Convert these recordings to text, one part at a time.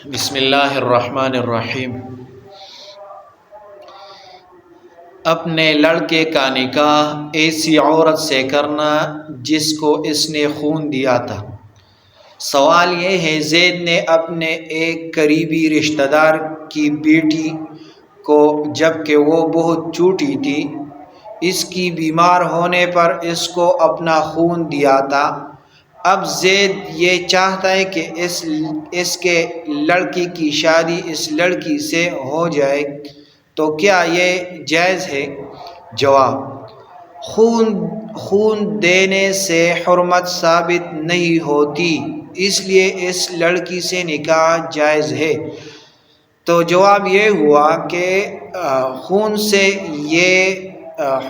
بسم اللہ الرحمن الرحیم۔ اپنے لڑکے کا نکاح ایسی عورت سے کرنا جس کو اس نے خون دیا تھا۔ سوال یہ ہے، زید نے اپنے ایک قریبی رشتہ دار کی بیٹی کو، جبکہ وہ بہت چھوٹی تھی، اس کی بیمار ہونے پر اس کو اپنا خون دیا تھا۔ اب زید یہ چاہتا ہے کہ اس کے لڑکی کی شادی اس لڑکی سے ہو جائے، تو کیا یہ جائز ہے؟ جواب: خون دینے سے حرمت ثابت نہیں ہوتی، اس لیے اس لڑکی سے نکاح جائز ہے۔ تو جواب یہ ہوا کہ خون سے یہ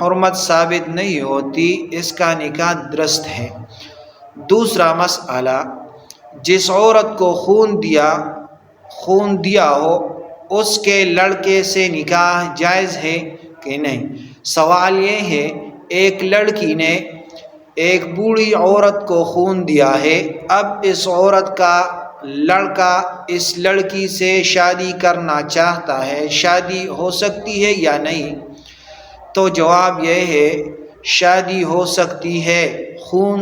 حرمت ثابت نہیں ہوتی، اس کا نکاح درست ہے۔ دوسرا مسئلہ، جس عورت کو خون دیا ہو اس کے لڑکے سے نکاح جائز ہے کہ نہیں؟ سوال یہ ہے، ایک لڑکی نے ایک بوڑھی عورت کو خون دیا ہے، اب اس عورت کا لڑکا اس لڑکی سے شادی کرنا چاہتا ہے، شادی ہو سکتی ہے یا نہیں؟ تو جواب یہ ہے، شادی ہو سکتی ہے، خون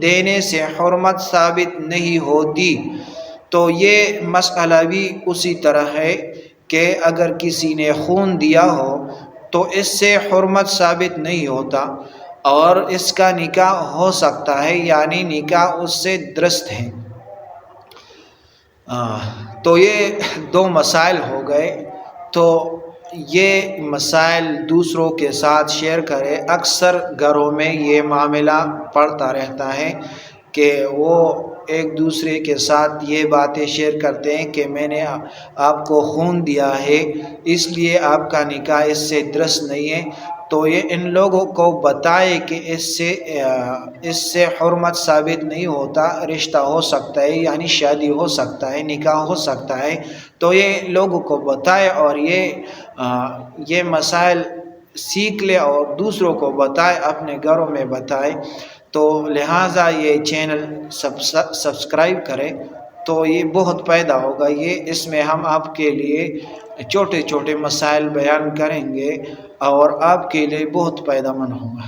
دینے سے حرمت ثابت نہیں ہوتی۔ تو یہ مسئلہ بھی اسی طرح ہے کہ اگر کسی نے خون دیا ہو تو اس سے حرمت ثابت نہیں ہوتا اور اس کا نکاح ہو سکتا ہے، یعنی نکاح اس سے درست ہے۔ تو یہ دو مسائل ہو گئے۔ تو یہ مسائل دوسروں کے ساتھ شیئر کرے۔ اکثر گھروں میں یہ معاملہ پڑتا رہتا ہے کہ وہ ایک دوسرے کے ساتھ یہ باتیں شیئر کرتے ہیں کہ میں نے آپ کو خون دیا ہے، اس لیے آپ کا نکاح اس سے درست نہیں ہے۔ تو یہ ان لوگوں کو بتائے کہ اس سے حرمت ثابت نہیں ہوتا، رشتہ ہو سکتا ہے، یعنی شادی ہو سکتا ہے، نکاح ہو سکتا ہے۔ تو یہ لوگوں کو بتائے اور یہ مسائل سیکھ لے اور دوسروں کو بتائے، اپنے گھروں میں بتائے۔ تو لہٰذا یہ چینل سبسکرائب کرے تو یہ بہت پیدا ہوگا۔ اس میں ہم آپ کے لیے چھوٹے چھوٹے مسائل بیان کریں گے اور آپ کے لیے بہت فائدہ مند ہوگا۔